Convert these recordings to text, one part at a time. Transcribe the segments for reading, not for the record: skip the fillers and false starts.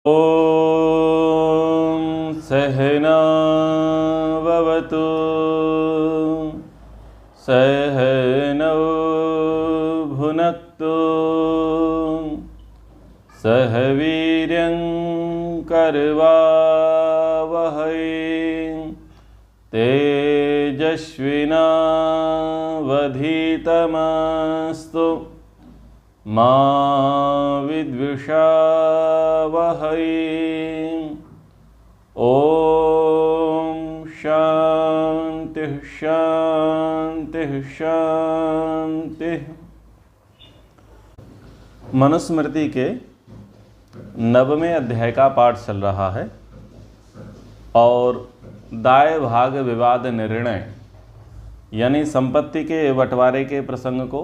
ॐ सहना भवतु सहनौ भुनक्तु सह वीर्यं करवावहै तेजस्विनावधीतमस्तु मा विद्विषावहै। ॐ शांति शांति शांति। मनुस्मृति के 9वें अध्याय का पाठ चल रहा है और दाय भाग विवाद निर्णय यानी संपत्ति के बंटवारे के प्रसंग को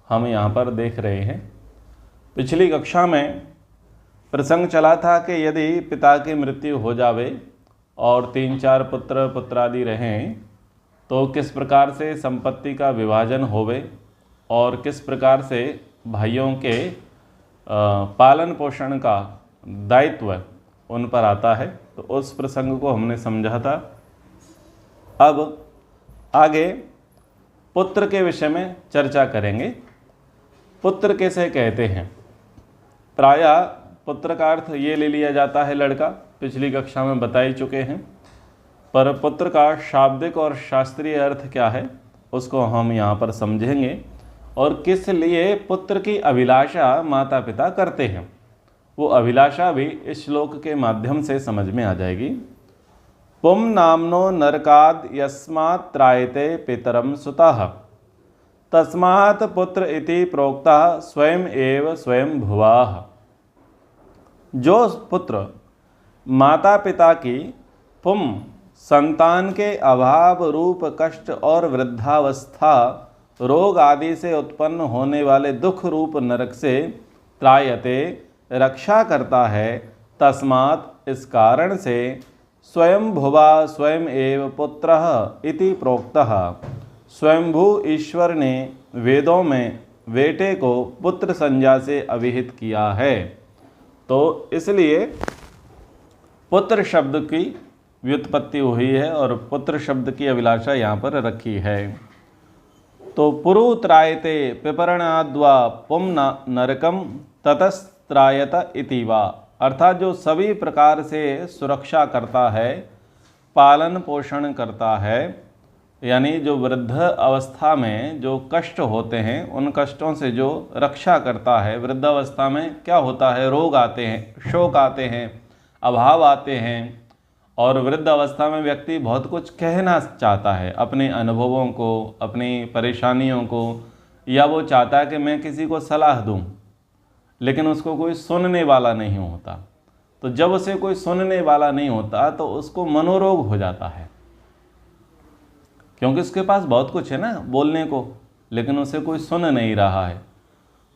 हम यहाँ पर देख रहे हैं। पिछली कक्षा में प्रसंग चला था कि यदि पिता की मृत्यु हो जावे और 3-4 पुत्र पुत्रादि रहें तो किस प्रकार से संपत्ति का विभाजन होवे और किस प्रकार से भाइयों के पालन पोषण का दायित्व उन पर आता है। तो उस प्रसंग को हमने समझा था। अब आगे पुत्र के विषय में चर्चा करेंगे। पुत्र कैसे कहते हैं? प्रायः पुत्र का अर्थ ये ले लिया जाता है लड़का, पिछली कक्षा में बता ही चुके हैं। पर पुत्र का शाब्दिक और शास्त्रीय अर्थ क्या है उसको हम यहाँ पर समझेंगे और किस लिए पुत्र की अभिलाषा माता पिता करते हैं वो अभिलाषा भी इस श्लोक के माध्यम से समझ में आ जाएगी। पुम नामनो नरकाद यस्मात् त्रायते पितरम सुतः तस्मात् पुत्र इति प्रोक्ता स्वयं एव स्वयं भुवाः। जो पुत्र माता पिता की पुम संतान के अभाव रूप कष्ट और वृद्धावस्था रोग आदि से उत्पन्न होने वाले दुख रूप नरक से त्रायते रक्षा करता है, तस्मात् इस कारण से स्वयं भुवा स्वयं एव पुत्रः इति प्रोक्तः। स्वयंभू ईश्वर ने वेदों में बेटे को पुत्र संज्ञा से अभिहित किया है। तो इसलिए पुत्र शब्द की व्युत्पत्ति हुई है और पुत्र शब्द की अभिलाषा यहाँ पर रखी है। तो पुरु त्रायते पिपरणाद्वा पुम नरकम ततस्त्रायत इति वा, अर्थात जो सभी प्रकार से सुरक्षा करता है, पालन पोषण करता है, यानी जो वृद्ध अवस्था में जो कष्ट होते हैं उन कष्टों से जो रक्षा करता है। वृद्ध अवस्था में क्या होता है? रोग आते हैं, शोक आते हैं, अभाव आते हैं और वृद्ध अवस्था में व्यक्ति बहुत कुछ कहना चाहता है, अपने अनुभवों को, अपनी परेशानियों को, या वो चाहता है कि मैं किसी को सलाह दूं, लेकिन उसको कोई सुनने वाला नहीं होता। तो जब उसे कोई सुनने वाला नहीं होता तो उसको मनोरोग हो जाता है, क्योंकि उसके पास बहुत कुछ है ना बोलने को, लेकिन उसे कोई सुन नहीं रहा है।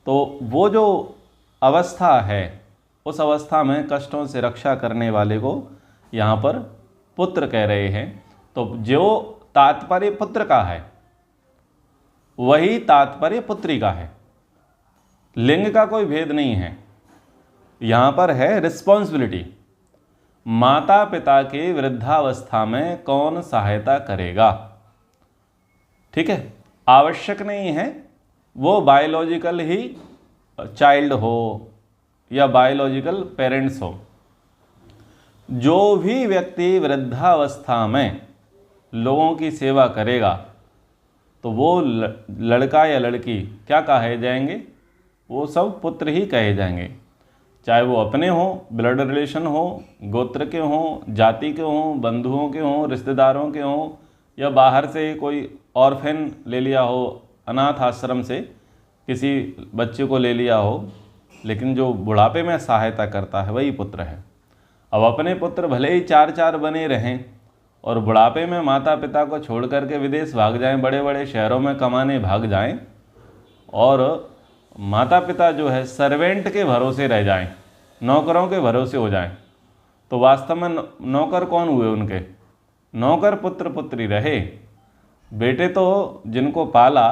तो वो जो अवस्था है उस अवस्था में कष्टों से रक्षा करने वाले को यहाँ पर पुत्र कह रहे हैं। तो जो तात्पर्य पुत्र का है वही तात्पर्य पुत्री का है, लिंग का कोई भेद नहीं है। यहाँ पर है रिस्पॉन्सिबिलिटी, माता पिता की वृद्धावस्था में कौन सहायता करेगा। ठीक है, आवश्यक नहीं है वो बायोलॉजिकल ही चाइल्ड हो या बायोलॉजिकल पेरेंट्स हो। जो भी व्यक्ति वृद्धावस्था में लोगों की सेवा करेगा तो वो लड़का या लड़की क्या कहे जाएंगे? वो सब पुत्र ही कहे जाएंगे, चाहे वो अपने हों, ब्लड रिलेशन हो, गोत्र के हों, जाति के हों, बंधुओं के हों, रिश्तेदारों के हों, या बाहर से कोई ऑर्फेन ले लिया हो, अनाथ आश्रम से किसी बच्चे को ले लिया हो, लेकिन जो बुढ़ापे में सहायता करता है वही पुत्र है। अब अपने पुत्र भले ही 4-4 बने रहें और बुढ़ापे में माता पिता को छोड़ करके विदेश भाग जाएं, बड़े बड़े शहरों में कमाने भाग जाएं और माता पिता जो है सर्वेंट के भरोसे रह जाएं, नौकरों के भरोसे हो जाएं, तो वास्तव में नौकर कौन हुए उनके? नौकर पुत्र पुत्री रहे। बेटे तो जिनको पाला,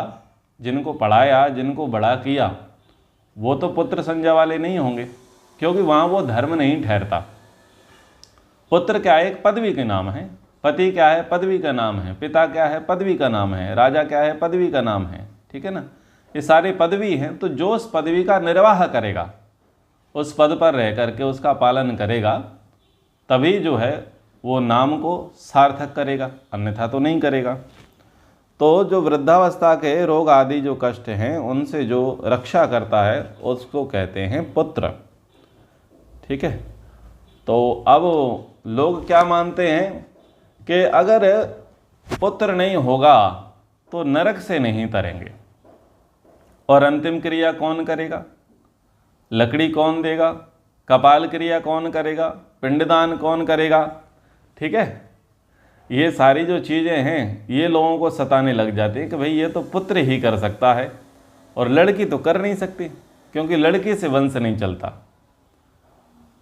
जिनको पढ़ाया, जिनको बड़ा किया, वो तो पुत्र संज्ञा वाले नहीं होंगे। क्योंकि वहाँ वो धर्म नहीं ठहरता। पुत्र क्या है? एक पदवी के नाम है। पति क्या है? पदवी का नाम है। पिता क्या है? पदवी का नाम है। राजा क्या है? पदवी का नाम है। ठीक है ना, ये सारी पदवी हैं। तो जो उस पदवी का निर्वाह करेगा, उस पद पर रह करके उसका पालन करेगा, तभी जो है वो नाम को सार्थक करेगा, अन्यथा तो नहीं करेगा। तो जो वृद्धावस्था के रोग आदि जो कष्ट हैं उनसे जो रक्षा करता है उसको कहते हैं पुत्र। ठीक है, तो अब लोग क्या मानते हैं कि अगर पुत्र नहीं होगा तो नरक से नहीं तरेंगे। और अंतिम क्रिया कौन करेगा? लकड़ी कौन देगा? कपाल क्रिया कौन करेगा? पिंडदान कौन करेगा? ठीक है, ये सारी जो चीज़ें हैं ये लोगों को सताने लग जाती है कि भाई ये तो पुत्र ही कर सकता है और लड़की तो कर नहीं सकती, क्योंकि लड़की से वंश नहीं चलता।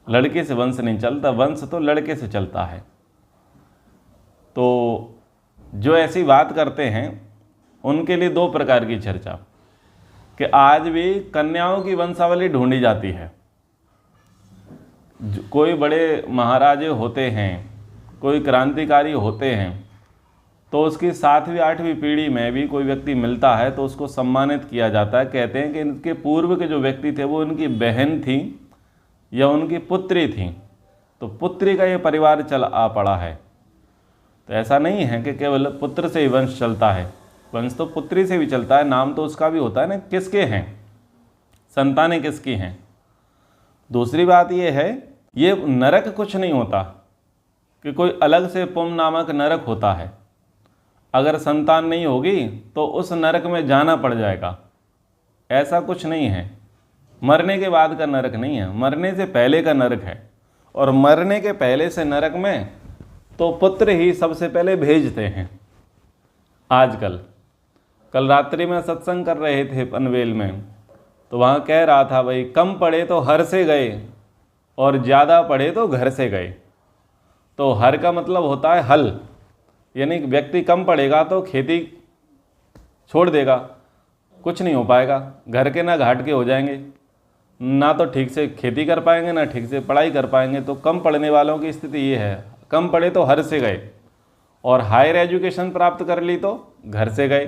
लड़के से वंश नहीं चलता, वंश तो लड़के से चलता है। तो जो ऐसी बात करते हैं उनके लिए दो प्रकार की चर्चा, कि आज भी कन्याओं की वंशावली ढूंढी जाती है। कोई बड़े महाराजे होते हैं, कोई क्रांतिकारी होते हैं, तो उसकी 7वीं 8वीं पीढ़ी में भी कोई व्यक्ति मिलता है तो उसको सम्मानित किया जाता है। कहते हैं कि इनके पूर्व के जो व्यक्ति थे वो उनकी बहन थी या उनकी पुत्री थी, तो पुत्री का ये परिवार चल आ पड़ा है। तो ऐसा नहीं है कि केवल पुत्र से ही वंश चलता है, वंश तो पुत्री से भी चलता है। नाम तो उसका भी होता है ना, किसके हैं, संतानें किसकी हैं। दूसरी बात ये है, ये नरक कुछ नहीं होता कि कोई अलग से पुम नामक नरक होता है। अगर संतान नहीं होगी तो उस नरक में जाना पड़ जाएगा, ऐसा कुछ नहीं है। मरने के बाद का नरक नहीं है, मरने से पहले का नरक है। और मरने के पहले से नरक में तो पुत्र ही सबसे पहले भेजते हैं। आजकल कल रात्रि में सत्संग कर रहे थे पनवेल में, तो वहाँ कह रहा था भाई कम पढ़े तो हर से गए और ज़्यादा पढ़े तो घर से गए। तो हर का मतलब होता है हल, यानी व्यक्ति कम पढ़ेगा तो खेती छोड़ देगा, कुछ नहीं हो पाएगा, घर के ना घाट के हो जाएंगे, ना तो ठीक से खेती कर पाएंगे ना ठीक से पढ़ाई कर पाएंगे। तो कम पढ़ने वालों की स्थिति ये है, कम पढ़े तो हर से गए और हायर एजुकेशन प्राप्त कर ली तो घर से गए।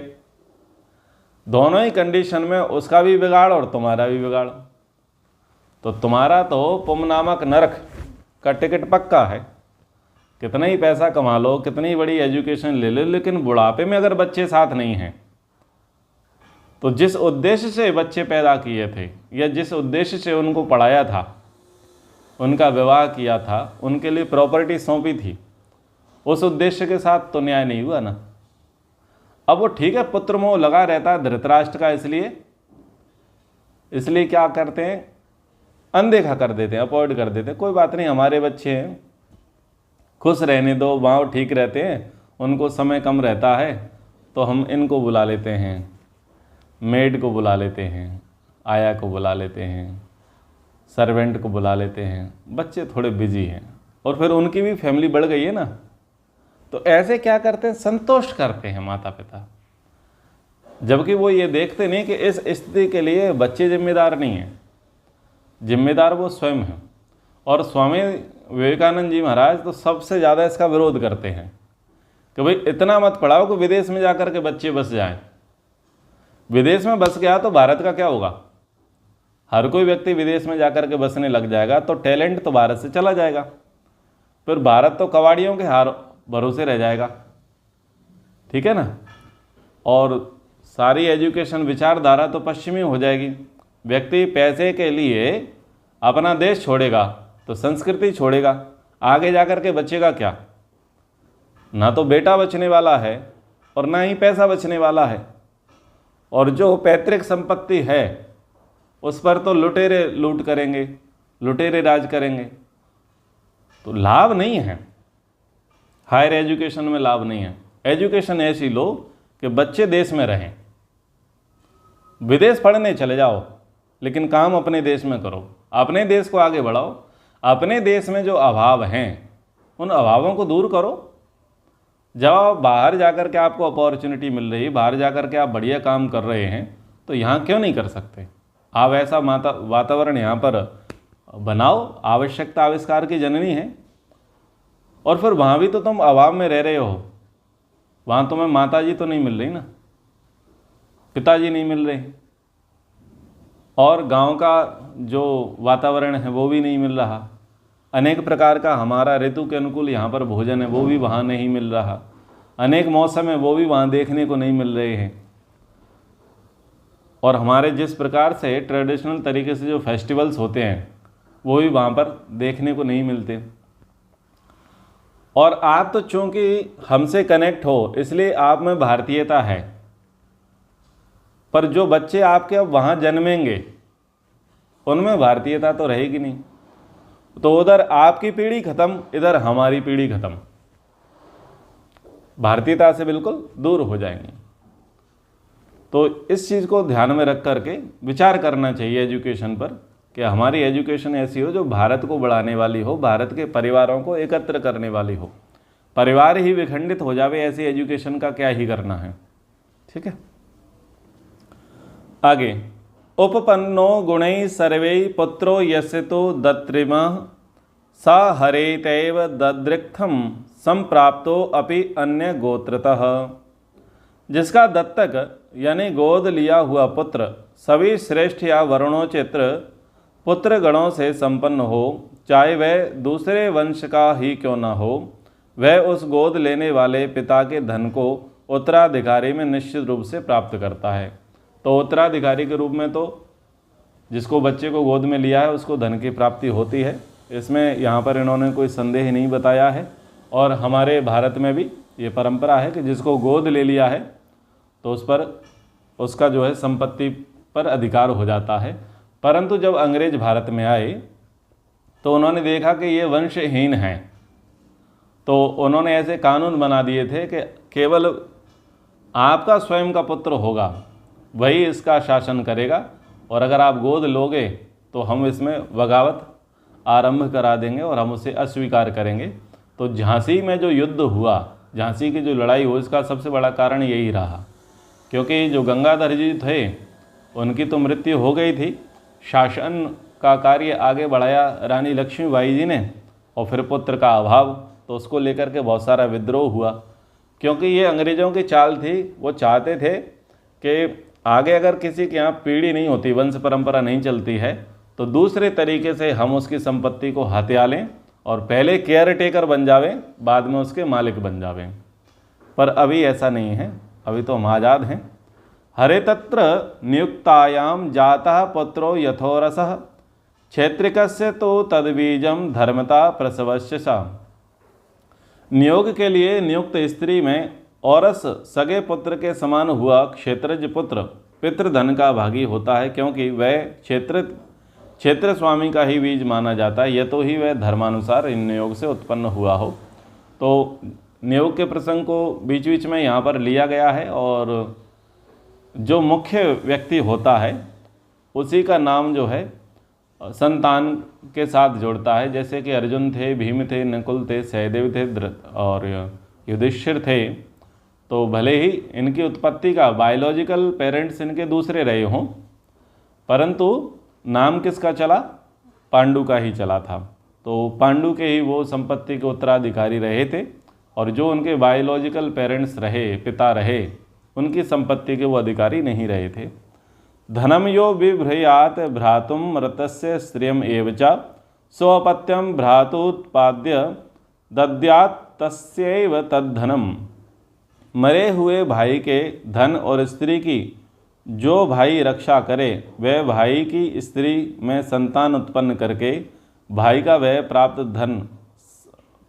दोनों ही कंडीशन में उसका भी बिगाड़ और तुम्हारा भी बिगाड़। तो तुम्हारा तो पुम नामक नरक का टिकट पक्का है, कितना ही पैसा कमा लो, कितनी बड़ी एजुकेशन ले लो, लेकिन बुढ़ापे में अगर बच्चे साथ नहीं हैं तो जिस उद्देश्य से बच्चे पैदा किए थे या जिस उद्देश्य से उनको पढ़ाया था, उनका विवाह किया था, उनके लिए प्रॉपर्टी सौंपी थी, उस उद्देश्य के साथ तो न्याय नहीं हुआ ना। अब वो ठीक है पुत्र मोह लगा रहता है धृतराष्ट्र का, इसलिए क्या करते हैं, अनदेखा कर देते हैं, अवॉइड कर देते हैं। कोई बात नहीं, हमारे बच्चे हैं, खुश रहने दो, वहाँ ठीक रहते हैं, उनको समय कम रहता है तो हम इनको बुला लेते हैं, मेड को बुला लेते हैं, आया को बुला लेते हैं, सर्वेंट को बुला लेते हैं। बच्चे थोड़े बिजी हैं और फिर उनकी भी फैमिली बढ़ गई है ना, तो ऐसे क्या करते हैं, संतुष्ट करते हैं माता पिता, जबकि वो ये देखते नहीं कि इस स्थिति के लिए बच्चे जिम्मेदार नहीं हैं, जिम्मेदार वो स्वयं हैं। और स्वामी विवेकानंद जी महाराज तो सबसे ज़्यादा इसका विरोध करते हैं कि भाई इतना मत पढ़ाओ कि विदेश में जाकर के बच्चे बस जाएं। विदेश में बस गया तो भारत का क्या होगा? हर कोई व्यक्ति विदेश में जाकर के बसने लग जाएगा तो टैलेंट तो भारत से चला जाएगा, फिर भारत तो कबाड़ियों के हार भरोसे रह जाएगा। ठीक है ना, और सारी एजुकेशन विचारधारा तो पश्चिमी हो जाएगी। व्यक्ति पैसे के लिए अपना देश छोड़ेगा तो संस्कृति छोड़ेगा, आगे जाकर के बचेगा क्या? ना तो बेटा बचने वाला है और ना ही पैसा बचने वाला है। और जो पैतृक संपत्ति है उस पर तो लुटेरे लूट करेंगे, लुटेरे राज करेंगे, तो लाभ नहीं है। हायर एजुकेशन में लाभ नहीं है। एजुकेशन ऐसी लो कि बच्चे देश में रहें। विदेश पढ़ने चले जाओ लेकिन काम अपने देश में करो, अपने देश को आगे बढ़ाओ। अपने देश में जो अभाव हैं उन अभावों को दूर करो। जब बाहर जाकर के आपको अपॉर्चुनिटी मिल रही है, बाहर जाकर के आप बढ़िया काम कर रहे हैं, तो यहाँ क्यों नहीं कर सकते? आप ऐसा वातावरण यहाँ पर बनाओ, आवश्यकता आविष्कार की जननी है। और फिर वहाँ भी तो तुम अभाव में रह रहे हो, वहाँ तुम्हें माता जी तो नहीं मिल रही ना, पिताजी नहीं मिल रहे, और गांव का जो वातावरण है वो भी नहीं मिल रहा, अनेक प्रकार का हमारा ऋतु के अनुकूल यहाँ पर भोजन है वो भी वहाँ नहीं मिल रहा, अनेक मौसम है वो भी वहाँ देखने को नहीं मिल रहे हैं, और हमारे जिस प्रकार से ट्रेडिशनल तरीके से जो फेस्टिवल्स होते हैं वो भी वहाँ पर देखने को नहीं मिलते। और आप तो चूँकि हमसे कनेक्ट हो इसलिए आप में भारतीयता है, पर जो बच्चे आपके अब वहाँ जन्मेंगे उनमें भारतीयता तो रहेगी नहीं, तो उधर आपकी पीढ़ी खत्म, इधर हमारी पीढ़ी खत्म, भारतीयता से बिल्कुल दूर हो जाएंगे। तो इस चीज़ को ध्यान में रख करके विचार करना चाहिए एजुकेशन पर, कि हमारी एजुकेशन ऐसी हो जो भारत को बढ़ाने वाली हो, भारत के परिवारों को एकत्र करने वाली हो। परिवार ही विखंडित हो जावे ऐसी एजुकेशन का क्या ही करना है। ठीक है, आगे, उपपन्नो गुणैः सर्वैः पुत्रो यस्य तो दत्रिमः स हरेतैव ददृक्थं संप्राप्तो अपि अन्य गोत्रतः। जिसका दत्तक यानी गोद लिया हुआ पुत्र सभी श्रेष्ठ या वर्णोचित्र पुत्र गणों से संपन्न हो, चाहे वह दूसरे वंश का ही क्यों न हो, वह उस गोद लेने वाले पिता के धन को उत्तराधिकारी में निश्चित रूप से प्राप्त करता है। तो उत्तराधिकारी के रूप में तो जिसको बच्चे को गोद में लिया है उसको धन की प्राप्ति होती है, इसमें यहाँ पर इन्होंने कोई संदेह नहीं बताया है। और हमारे भारत में भी ये परंपरा है कि जिसको गोद ले लिया है तो उस पर उसका जो है संपत्ति पर अधिकार हो जाता है। परंतु जब अंग्रेज भारत में आए तो उन्होंने देखा कि ये वंशहीन हैं, तो उन्होंने ऐसे कानून बना दिए थे कि केवल आपका स्वयं का पुत्र होगा वही इसका शासन करेगा, और अगर आप गोद लोगे तो हम इसमें बगावत आरंभ करा देंगे और हम उसे अस्वीकार करेंगे। तो झांसी में जो युद्ध हुआ, झांसी की जो लड़ाई हुई, इसका सबसे बड़ा कारण यही रहा, क्योंकि जो गंगाधर जी थे उनकी तो मृत्यु हो गई थी, शासन का कार्य आगे बढ़ाया रानी लक्ष्मीबाई जी ने, और फिर पुत्र का अभाव, तो उसको लेकर के बहुत सारा विद्रोह हुआ। क्योंकि ये अंग्रेज़ों की चाल थी, वो चाहते थे कि आगे अगर किसी के यहाँ पीढ़ी नहीं होती, वंश परंपरा नहीं चलती है, तो दूसरे तरीके से हम उसकी संपत्ति को हथिया लें और पहले केयर टेकर बन जावें, बाद में उसके मालिक बन जावें। पर अभी ऐसा नहीं है, अभी तो हम आज़ाद हैं। हरे तत्र नियुक्तायाम जातः पुत्रो यथोरसः क्षेत्रिकस्य तो तद्बीजम धर्मता प्रसवस्य सा। नियोग के लिए नियुक्त स्त्री में औरस सगे पुत्र के समान हुआ क्षेत्रज पुत्र पितृधन का भागी होता है, क्योंकि वह क्षेत्र स्वामी का ही बीज माना जाता है, यह तो ही वह धर्मानुसार इन नियोग से उत्पन्न हुआ हो। तो नियोग के प्रसंग को बीच बीच में यहाँ पर लिया गया है, और जो मुख्य व्यक्ति होता है उसी का नाम जो है संतान के साथ जोड़ता है। जैसे कि अर्जुन थे, भीम थे, नकुल थे, सहदेव थे और युधिष्ठिर थे, तो भले ही इनकी उत्पत्ति का बायोलॉजिकल पेरेंट्स इनके दूसरे रहे हों, परंतु नाम किसका चला? पांडु का ही चला था। तो पांडु के ही वो संपत्ति के उत्तराधिकारी रहे थे, और जो उनके बायोलॉजिकल पेरेंट्स रहे, पिता रहे, उनकी संपत्ति के वो अधिकारी नहीं रहे थे। धनम यो बिभ्रयात भ्रातुम मृतस्य स्त्रियम एव च स्वपत्यम भ्रातुत्पाद्य दद्यात् तस्यैव तद्धनम। मरे हुए भाई के धन और स्त्री की जो भाई रक्षा करे, वह भाई की स्त्री में संतान उत्पन्न करके भाई का वह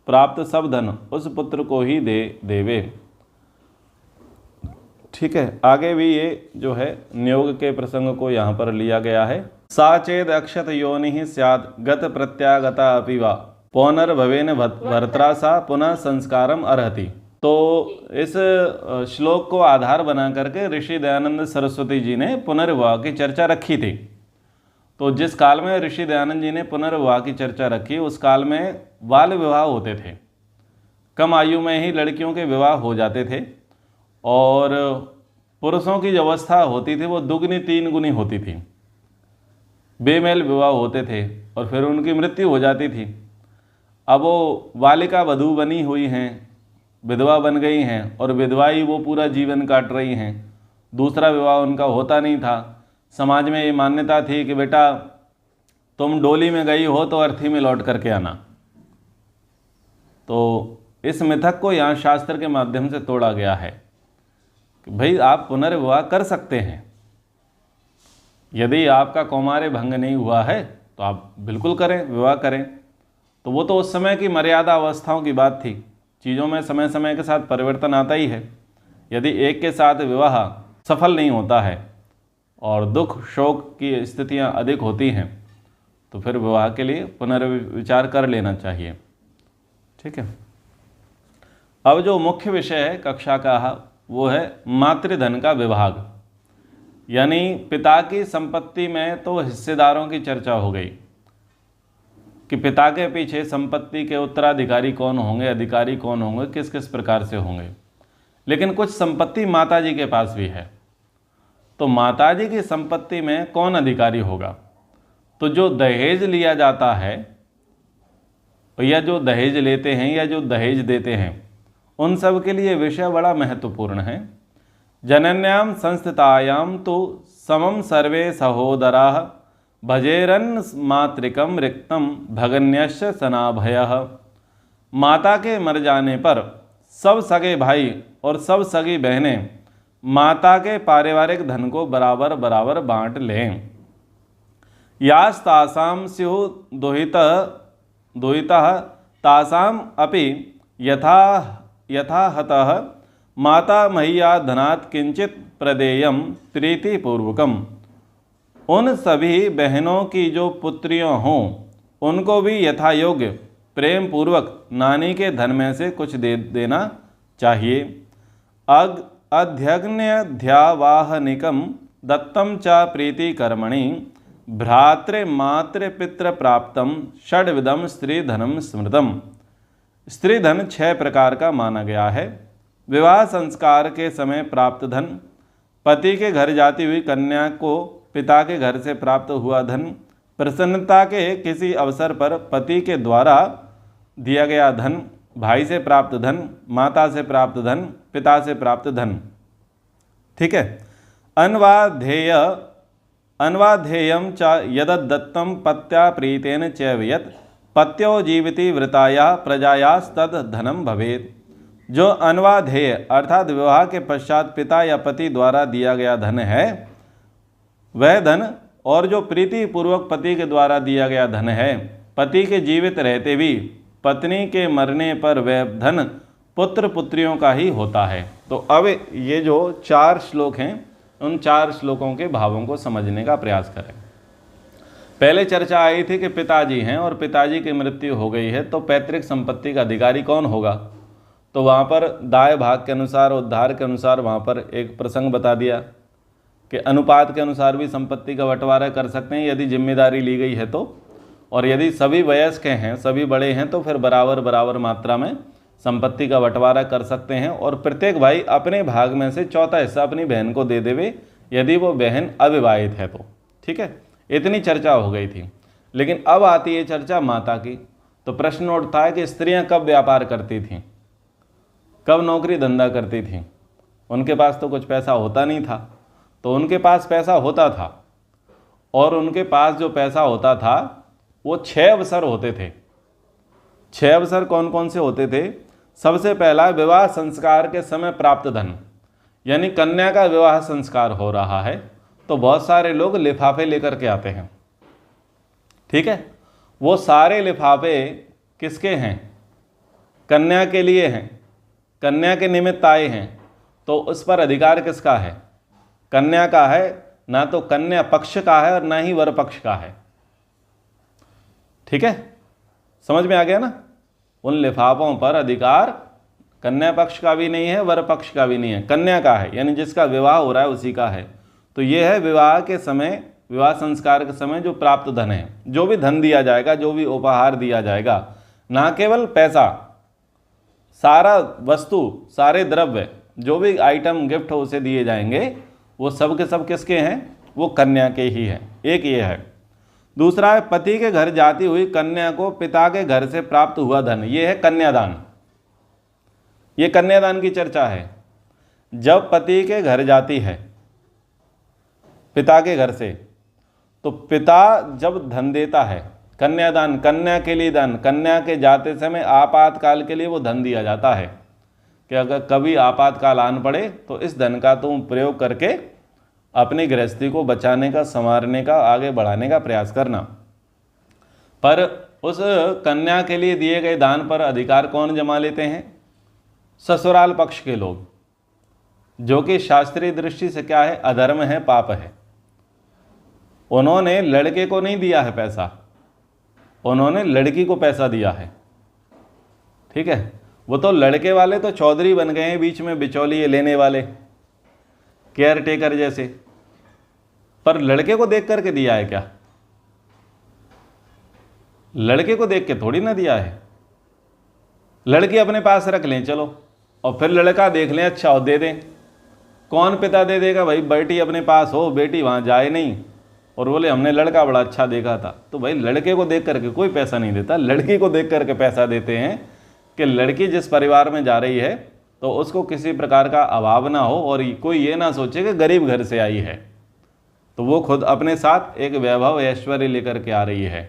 प्राप्त सब धन उस पुत्र को ही देवे। ठीक है, आगे भी ये जो है नियोग के प्रसंग को यहाँ पर लिया गया है। साचेद अक्षत योनि स्यात् गत प्रत्यागता अपि वा पौनर्भवेन भर्त्रा सा पुनः संस्कारम अर्हति। तो इस श्लोक को आधार बना करके ऋषि दयानंद सरस्वती जी ने पुनर्विवाह की चर्चा रखी थी। तो जिस काल में ऋषि दयानंद जी ने पुनर्विवाह की चर्चा रखी, उस काल में बाल विवाह होते थे, कम आयु में ही लड़कियों के विवाह हो जाते थे, और पुरुषों की जो अवस्था होती थी वो दुगनी तीन गुनी होती थी, बेमेल विवाह होते थे। और फिर उनकी मृत्यु हो जाती थी। अब वो बालिका वधू बनी हुई हैं, विधवा बन गई हैं और विधवा ही वो पूरा जीवन काट रही हैं, दूसरा विवाह उनका होता नहीं था। समाज में ये मान्यता थी कि बेटा तुम डोली में गई हो तो अर्थी में लौट करके आना। तो इस मिथक को यहाँ शास्त्र के माध्यम से तोड़ा गया है कि भाई आप पुनर्विवाह कर सकते हैं, यदि आपका कौमार्य भंग नहीं हुआ है तो आप बिल्कुल करें, विवाह करें। तो वो तो उस समय की मर्यादा अवस्थाओं की बात थी, चीज़ों में समय समय के साथ परिवर्तन आता ही है। यदि एक के साथ विवाह सफल नहीं होता है और दुख शोक की स्थितियां अधिक होती हैं तो फिर विवाह के लिए पुनर्विचार कर लेना चाहिए। ठीक है, अब जो मुख्य विषय है कक्षा का वो है मातृधन का विभाग, यानी पिता की संपत्ति में तो हिस्सेदारों की चर्चा हो गई कि पिता के पीछे संपत्ति के उत्तराधिकारी कौन होंगे, अधिकारी कौन होंगे, किस किस प्रकार से होंगे। लेकिन कुछ संपत्ति माताजी के पास भी है, तो माताजी की संपत्ति में कौन अधिकारी होगा? तो जो दहेज लिया जाता है या जो दहेज लेते हैं या जो दहेज देते हैं, उन सब के लिए विषय बड़ा महत्वपूर्ण है। जनन्याम संस्थितायाम तो समम सर्वे सहोदराः भजेरन मातृकम रिक्तम भगन्यश्च सनाभयः। माता के मर जाने पर सब सगे भाई और सब सगी बहनें माता के पारिवारिक धन को बराबर बराबर बांट लें। यास्तासाम स्युः दुहितः तासाम अपि यथाहतः माता मह्या धनात् किंचित प्रदेयम प्रीतिपूर्वकम। उन सभी बहनों की जो पुत्रियों हों उनको भी यथायोग्य प्रेम पूर्वक नानी के धन में से कुछ दे देना चाहिए। अध्यग्न्यध्यावाहनिकम दत्तम च प्रीति कर्मणि भ्रातृमातृपितृ प्राप्तम षड्विधम स्त्री धनम स्मृतम। स्त्री धन 6 प्रकार का माना गया है। विवाह संस्कार के समय प्राप्त धन, पति के घर जाती हुई कन्या को पिता के घर से प्राप्त हुआ धन, प्रसन्नता के किसी अवसर पर पति के द्वारा दिया गया धन, भाई से प्राप्त धन, माता से प्राप्त धन, पिता से प्राप्त धन। ठीक है। अन्वाध्येयम च यदत्तम पत्या प्रीतेन च वियत पत्यो जीविति वृताया प्रजायास्तद धनम भवेत्। जो अन्वाध्येय अर्थात विवाह के पश्चात पिता या पति द्वारा दिया गया धन है वह धन, और जो प्रीति पूर्वक पति के द्वारा दिया गया धन है, पति के जीवित रहते भी पत्नी के मरने पर वह धन पुत्र पुत्रियों का ही होता है। तो अब ये जो 4 श्लोक हैं उन 4 श्लोकों के भावों को समझने का प्रयास करें। पहले चर्चा आई थी कि पिताजी हैं और पिताजी की मृत्यु हो गई है तो पैतृक संपत्ति का अधिकारी कौन होगा। तो वहाँ पर दाय भाग के अनुसार, उद्धार के अनुसार वहाँ पर एक प्रसंग बता दिया कि अनुपात के अनुसार भी संपत्ति का बंटवारा कर सकते हैं यदि जिम्मेदारी ली गई है तो, और यदि सभी वयस्क हैं, सभी बड़े हैं तो फिर बराबर बराबर मात्रा में संपत्ति का बंटवारा कर सकते हैं और प्रत्येक भाई अपने भाग में से 4था हिस्सा अपनी बहन को दे देवे यदि वो बहन अविवाहित है तो। ठीक है, इतनी चर्चा हो गई थी। लेकिन अब आती है चर्चा माता की। तो प्रश्न उठता है कि स्त्रियां कब व्यापार करती थीं, कब नौकरी धंधा करती थीं? उनके पास तो कुछ पैसा होता नहीं था। तो उनके पास पैसा होता था और उनके पास जो पैसा होता था वो 6 अवसर होते थे। 6 अवसर कौन कौन से होते थे? सबसे पहला विवाह संस्कार के समय प्राप्त धन, यानी कन्या का विवाह संस्कार हो रहा है तो बहुत सारे लोग लिफाफे लेकर के आते हैं। ठीक है, वो सारे लिफाफे किसके हैं? कन्या के लिए हैं, कन्या के निमित्त आए हैं। तो उस पर अधिकार किसका है? कन्या का है, ना तो कन्या पक्ष का है और ना ही वर पक्ष का है। ठीक है, समझ में आ गया ना? उन लिफाफों पर अधिकार कन्या पक्ष का भी नहीं है, वर पक्ष का भी नहीं है, कन्या का है, यानी जिसका विवाह हो रहा है उसी का है। तो ये है विवाह के समय, विवाह संस्कार के समय जो प्राप्त धन है, जो भी धन दिया जाएगा, जो भी उपहार दिया जाएगा, ना केवल पैसा, सारा वस्तु, सारे द्रव्य, जो भी आइटम गिफ्ट हो उसे दिए जाएंगे, वो सब के सब किसके हैं? वो कन्या के ही हैं। एक ये है। दूसरा है पति के घर जाती हुई कन्या को पिता के घर से प्राप्त हुआ धन, ये है कन्यादान। ये कन्यादान की चर्चा है। जब पति के घर जाती है पिता के घर से, तो पिता जब धन देता है, कन्यादान, कन्या के लिए धन, कन्या के जाते समय आपातकाल के लिए वो धन दिया जाता है कि अगर कभी आपातकाल आन पड़े तो इस धन का तुम प्रयोग करके अपनी गृहस्थी को बचाने का, संवारने का, आगे बढ़ाने का प्रयास करना। पर उस कन्या के लिए दिए गए दान पर अधिकार कौन जमा लेते हैं? ससुराल पक्ष के लोग, जो कि शास्त्रीय दृष्टि से क्या है? अधर्म है, पाप है। उन्होंने लड़के को नहीं दिया है पैसा, उन्होंने लड़की को पैसा दिया है। ठीक है, वो तो लड़के वाले तो चौधरी बन गए हैं, बीच में बिचौलिए लेने वाले, केयर टेकर जैसे। पर लड़के को देख करके दिया है क्या? लड़के को देख के थोड़ी ना दिया है। लड़की अपने पास रख लें चलो, और फिर लड़का देख लें अच्छा और दे दें। कौन पिता दे देगा? भाई बेटी अपने पास हो, बेटी वहाँ जाए नहीं, और बोले हमने लड़का बड़ा अच्छा देखा था। तो भाई लड़के को देख करके कोई पैसा नहीं देता, लड़की को देख करके पैसा देते हैं कि लड़की जिस परिवार में जा रही है तो उसको किसी प्रकार का अभाव ना हो, और कोई ये ना सोचे कि गरीब घर से आई है, तो वो खुद अपने साथ एक वैभव ऐश्वर्य लेकर के आ रही है।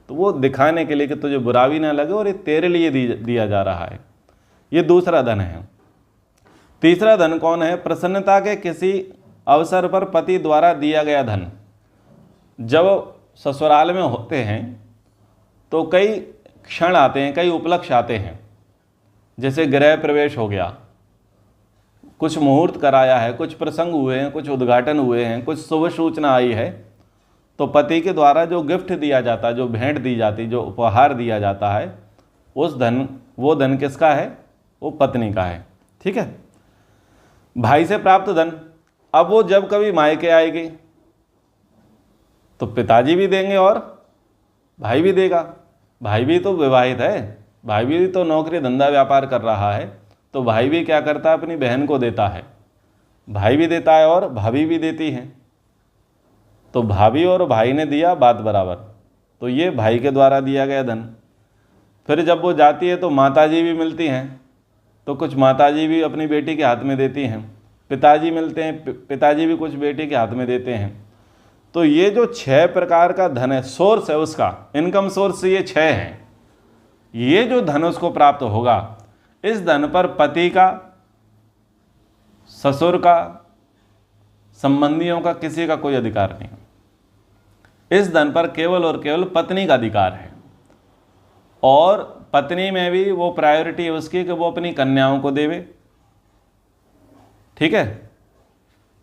तो वो दिखाने के लिए कि तुझे बुरा भी ना लगे और ये तेरे लिए दिया जा रहा है। ये दूसरा धन है। तीसरा धन कौन है? प्रसन्नता के किसी अवसर पर पति द्वारा दिया गया धन। जब ससुराल में होते हैं तो कई क्षण आते हैं, कई उपलक्ष्य आते हैं, जैसे गृह प्रवेश हो गया, कुछ मुहूर्त कराया है, कुछ प्रसंग हुए हैं, कुछ उद्घाटन हुए हैं, कुछ शुभ सूचना आई है, तो पति के द्वारा जो गिफ्ट दिया जाता है, जो भेंट दी जाती, जो उपहार दिया जाता है, वो धन किसका है? वो पत्नी का है। ठीक है। भाई से प्राप्त धन, अब वो जब कभी मायके आएगी तो पिताजी भी देंगे और भाई भी देगा। भाई भी तो विवाहित है, भाई भी तो नौकरी धंधा व्यापार कर रहा है, तो भाई भी क्या करता है? अपनी बहन को देता है। भाई भी देता है और भाभी भी देती है। तो भाभी और भाई ने दिया, बात बराबर। तो ये भाई के द्वारा दिया गया धन। फिर जब वो जाती है तो माताजी भी मिलती हैं, तो कुछ माताजी भी अपनी बेटी के हाथ में देती हैं। पिताजी मिलते हैं, पिताजी भी कुछ बेटी के हाथ में देते हैं। तो ये जो 6 प्रकार का धन है, सोर्स है उसका, इनकम सोर्स ये 6 हैं। ये जो धन उसको प्राप्त होगा, इस धन पर पति का, ससुर का, संबंधियों का, किसी का कोई अधिकार नहीं। इस धन पर केवल और केवल पत्नी का अधिकार है। और पत्नी में भी वो प्रायोरिटी है उसकी कि वो अपनी कन्याओं को देवे। ठीक है।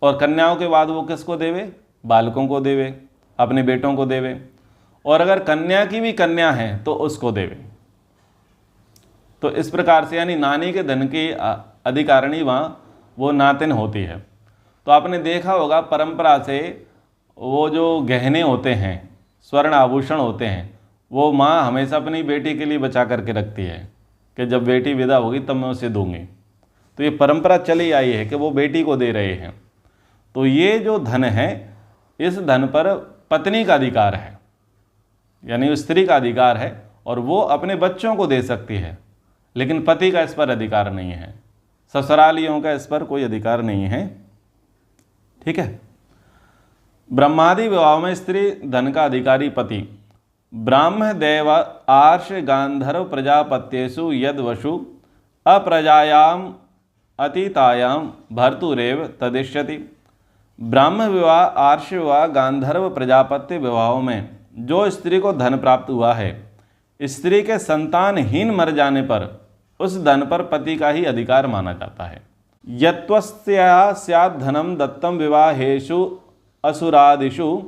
और कन्याओं के बाद वो किसको देवे? बालकों को देवे, अपने बेटों को देवे, और अगर कन्या की भी कन्या है तो उसको देवे। तो इस प्रकार से यानी नानी के धन की अधिकारिणी वहाँ वो नातिन होती है। तो आपने देखा होगा परंपरा से वो जो गहने होते हैं, स्वर्ण आभूषण होते हैं, वो माँ हमेशा अपनी बेटी के लिए बचा करके रखती है कि जब बेटी विदा होगी तब मैं उसे दूंगी। तो ये परंपरा चली आई है कि वो बेटी को दे रहे हैं। तो ये जो धन है, इस धन पर पत्नी का अधिकार है, यानी स्त्री का अधिकार है, और वो अपने बच्चों को दे सकती है, लेकिन पति का इस पर अधिकार नहीं है, ससुरालियों का इस पर कोई अधिकार नहीं है। ठीक है। ब्रह्मादि विवाह में स्त्री धन का अधिकारी पति। ब्राह्म देव आर्ष गांधर्व प्रजापत्येषु यद वशु अप्रजायाम अतीतायाम भर्तुरेव तदिष्यति। ब्राह्म विवाह, आर्ष विवाह, गांधर्व, प्रजापत्य विवाहों में जो स्त्री को धन प्राप्त हुआ है, स्त्री के संतानहीन मर जाने पर उस धन पर पति का ही अधिकार माना जाता है। यत्वस्याः स्यात् धनम दत्तम विवाहेषु असुरादिषु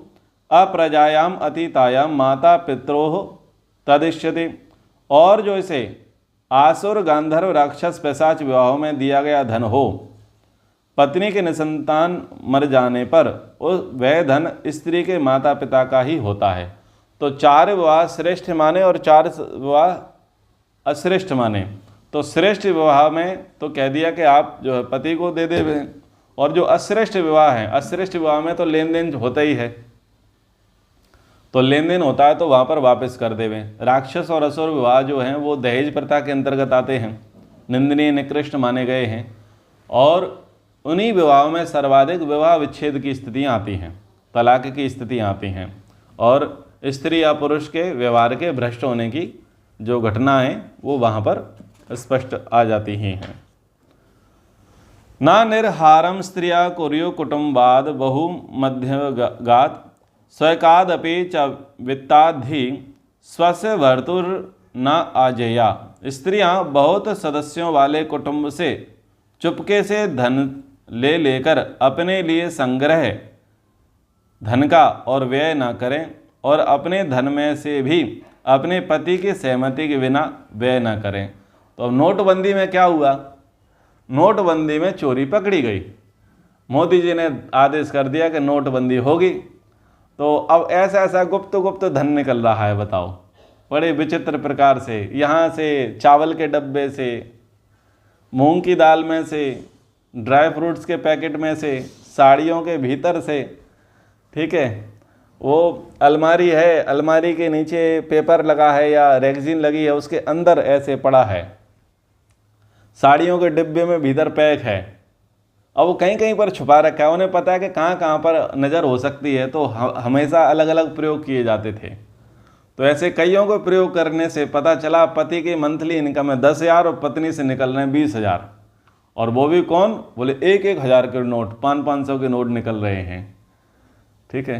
अप्रजायाम अतीतायाम माता पित्रोः तदिष्यति। और जो इसे आसुर, गांधर्व, राक्षस, पैशाच विवाहों में दिया गया धन हो, पत्नी के निसंतान मर जाने पर वह धन स्त्री के माता पिता का ही होता है। तो 4 विवाह श्रेष्ठ माने और 4 विवाह अश्रेष्ठ माने। तो श्रेष्ठ विवाह में तो कह दिया कि आप जो है पति को दे दें, और जो अश्रेष्ठ विवाह है, अश्रेष्ठ विवाह में तो लेन देन होता ही है। तो लेन देन होता है तो वहाँ पर वापस कर देवे। राक्षस और असुर विवाह जो हैं वो दहेज प्रथा के अंतर्गत आते हैं, निंदनीय निकृष्ट माने गए हैं, और उन्हीं विवाहों में सर्वाधिक विवाह विच्छेद की स्थितियाँ आती हैं, तलाक की स्थितियाँ आती हैं, और स्त्री या पुरुष के व्यवहार के भ्रष्ट होने की जो घटना है वो वहाँ पर स्पष्ट आ जाती ही हैं। ना निर्हारम स्त्रिया कुर्यो कुटुंबाद बहु मध्यगात स्वकादपि च वित्ताधि स्वस्य भर्तुर न आजेया। स्त्रियां बहुत सदस्यों वाले कुटुंब से चुपके से धन ले लेकर अपने लिए संग्रह धन का और व्यय न करें, और अपने धन में से भी अपने पति की सहमति के बिना व्यय न करें। तो अब नोटबंदी में क्या हुआ? नोटबंदी में चोरी पकड़ी गई। मोदी जी ने आदेश कर दिया कि नोटबंदी होगी, तो अब ऐसा ऐसा गुप्त गुप्त धन निकल रहा है, बताओ, बड़े विचित्र प्रकार से। यहाँ से चावल के डब्बे से, मूंग की दाल में से, ड्राई फ्रूट्स के पैकेट में से, साड़ियों के भीतर से, ठीक है, वो अलमारी है, अलमारी के नीचे पेपर लगा है या रेगजीन लगी है, उसके अंदर ऐसे पड़ा है, साड़ियों के डिब्बे में भीतर पैक है, अब वो कहीं कहीं पर छुपा रखा है। उन्हें पता है कि कहाँ कहाँ पर नज़र हो सकती है, तो हमेशा अलग अलग प्रयोग किए जाते थे। तो ऐसे कईयों को प्रयोग करने से पता चला पति की मंथली इनकम है 10,000 और पत्नी से निकल रहे हैं 20,000, और वो भी कौन? बोले 1,000 के नोट, 500 के नोट निकल रहे हैं, ठीक है।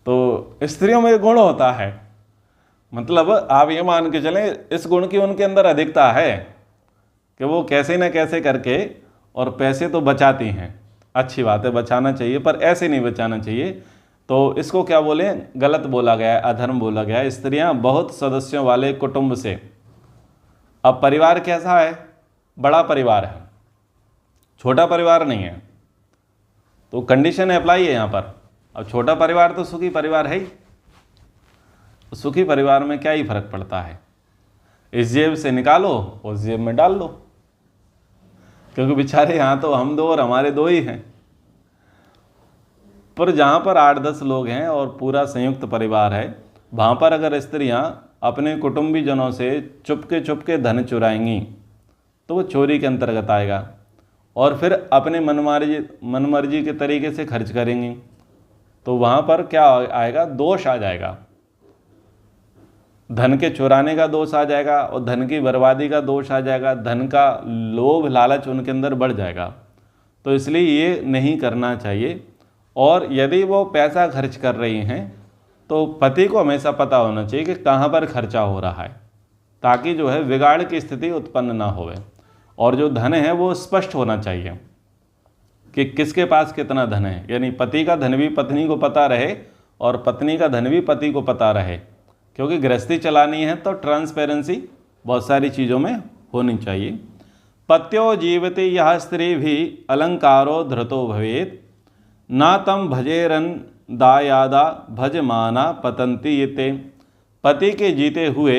तो स्त्रियों में गुण होता है, मतलब आप ये मान के चलें इस गुण की उनके अंदर अधिकता है कि वो कैसे न कैसे करके और पैसे तो बचाती हैं। अच्छी बात है, बचाना चाहिए, पर ऐसे नहीं बचाना चाहिए। तो इसको क्या बोले? गलत बोला गया है, अधर्म बोला गया है। स्त्रियां बहुत सदस्यों वाले कुटुंब से, अब परिवार कैसा है? बड़ा परिवार है, छोटा परिवार नहीं है, तो कंडीशन अप्लाई है यहाँ पर। अब छोटा परिवार तो सुखी परिवार है ही, तो सुखी परिवार में क्या ही फर्क पड़ता है, इस जेब से निकालो उस जेब में डाल लो, क्योंकि बेचारे यहाँ तो हम दो और हमारे दो ही हैं। पर जहाँ पर 8-10 लोग हैं और पूरा संयुक्त परिवार है, वहाँ पर अगर स्त्रियाँ अपने कुटुंबीजनों से चुपके धन चुराएंगी तो वो चोरी के अंतर्गत आएगा, और फिर अपने मनमर्जी के तरीके से खर्च करेंगी तो वहाँ पर क्या आएगा? दोष आ जाएगा, धन के चुराने का दोष आ जाएगा और धन की बर्बादी का दोष आ जाएगा, धन का लोभ लालच उनके अंदर बढ़ जाएगा। तो इसलिए ये नहीं करना चाहिए। और यदि वो पैसा खर्च कर रही हैं तो पति को हमेशा पता होना चाहिए कि कहाँ पर खर्चा हो रहा है, ताकि जो है बिगाड़ की स्थिति उत्पन्न ना होवे। और जो धन है वो स्पष्ट होना चाहिए कि किसके पास कितना धन है, यानी पति का धन भी पत्नी को पता रहे और पत्नी का धन भी पति को पता रहे, क्योंकि गृहस्थी चलानी है तो ट्रांसपेरेंसी बहुत सारी चीज़ों में होनी चाहिए। पत्यो जीवति यह स्त्री भी अलंकारो धृतो भवेत, ना तम भजेरन दायादा भजमाना पतंती ये। पति के जीते हुए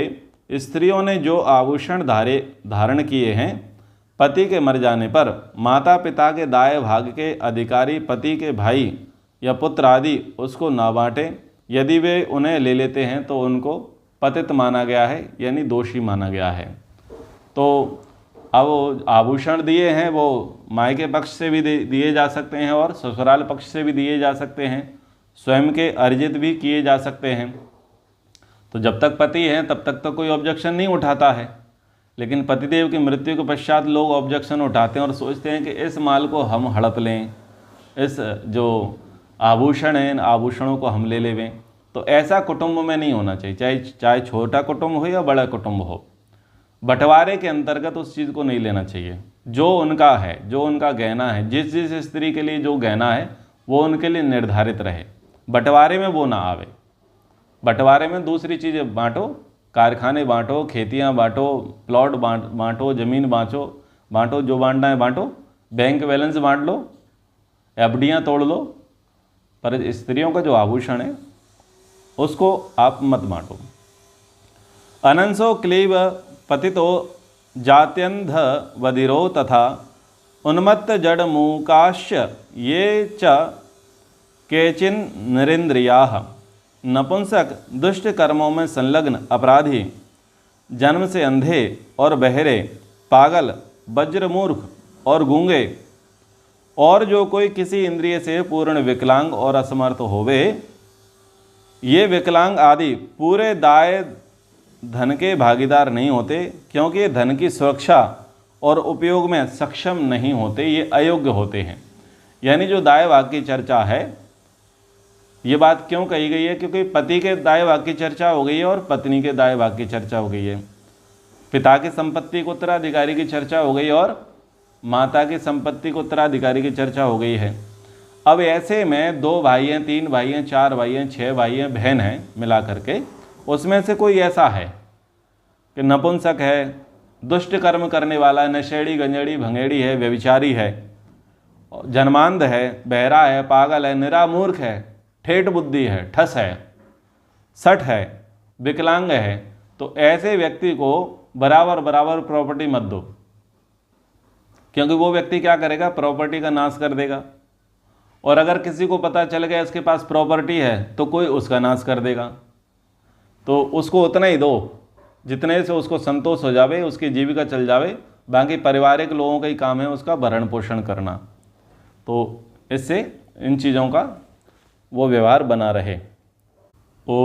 स्त्रियों ने जो आभूषण धारण किए हैं, पति के मर जाने पर माता पिता के दाएं भाग के अधिकारी पति के भाई या पुत्र आदि उसको ना बांटे। यदि वे उन्हें ले लेते हैं तो उनको पतित माना गया है, यानी दोषी माना गया है। तो अब आभूषण दिए हैं वो मायके पक्ष से भी दिए जा सकते हैं और ससुराल पक्ष से भी दिए जा सकते हैं, स्वयं के अर्जित भी किए जा सकते हैं। तो जब तक पति हैं तब तक तो कोई ऑब्जेक्शन नहीं उठाता है, लेकिन पतिदेव की मृत्यु के पश्चात लोग ऑब्जेक्शन उठाते हैं और सोचते हैं कि इस माल को हम हड़प लें, इस जो आभूषण हैं इन आभूषणों को हम ले लेवें। तो ऐसा कुटुंब में नहीं होना चाहिए, चाहे छोटा कुटुंब हो या बड़ा कुटुंब हो। बंटवारे के अंतर्गत उस चीज़ को नहीं लेना चाहिए। जो उनका है, जो उनका गहना है, जिस जिस स्त्री के लिए जो गहना है वो उनके लिए निर्धारित रहे, बंटवारे में वो ना आवे। बंटवारे में दूसरी चीज़ें बांटो, कारखाने बांटो, खेतियाँ बांटो, प्लॉट बांटो, ज़मीन बांटो, जो बांटना है बांटो, बैंक बैलेंस बांट लो, एफडियाँ तोड़ लो, पर स्त्रियों का जो आभूषण है उसको आप मत बांटो। अनंसो क्लीब पतितो जात्यंध वदिरो तथा उन्मत्त जड़ मूकाश्च ये च केचिन नरेन्द्रियाः नपुंसक दुष्ट कर्मों में संलग्न अपराधी, जन्म से अंधे और बहरे, पागल, वज्रमूर्ख और गूंगे, और जो कोई किसी इंद्रिय से पूर्ण विकलांग और असमर्थ होवे, ये विकलांग आदि पूरे दाय धन के भागीदार नहीं होते, क्योंकि ये धन की सुरक्षा और उपयोग में सक्षम नहीं होते, ये अयोग्य होते हैं। यानी जो दाय भाग की चर्चा है, ये बात क्यों कही गई है? क्योंकि पति के दाय भाग की चर्चा हो गई है और पत्नी के दाय भाग की चर्चा हो गई है। पिता की संपत्ति के उत्तराधिकारी की चर्चा हो गई और माता की संपत्ति के उत्तराधिकारी की चर्चा हो गई है। अब ऐसे में 2 भाई हैं, 3 भाई हैं, 4 भाई हैं, 6 भाई हैं, बहन हैं, मिला करके उसमें से कोई ऐसा है कि नपुंसक है, दुष्ट कर्म करने वाला है, नशेड़ी, गंजेड़ी, भंगेड़ी है, व्यभिचारी है, जन्मांध है, बहरा है, पागल है, निरामूर्ख है, ठेठ बुद्धि है, ठस है, सठ है, विकलांग है, तो ऐसे व्यक्ति को बराबर बराबर प्रॉपर्टी मत दो, क्योंकि वो व्यक्ति क्या करेगा? प्रॉपर्टी का नाश कर देगा। और अगर किसी को पता चल गया इसके पास प्रॉपर्टी है तो कोई उसका नाश कर देगा। तो उसको उतना ही दो जितने से उसको संतोष हो जावे, उसकी जीविका चल जावे, बाकी पारिवारिक लोगों का ही काम है उसका भरण पोषण करना। तो इससे इन चीज़ों का वो व्यवहार बना रहे। ओ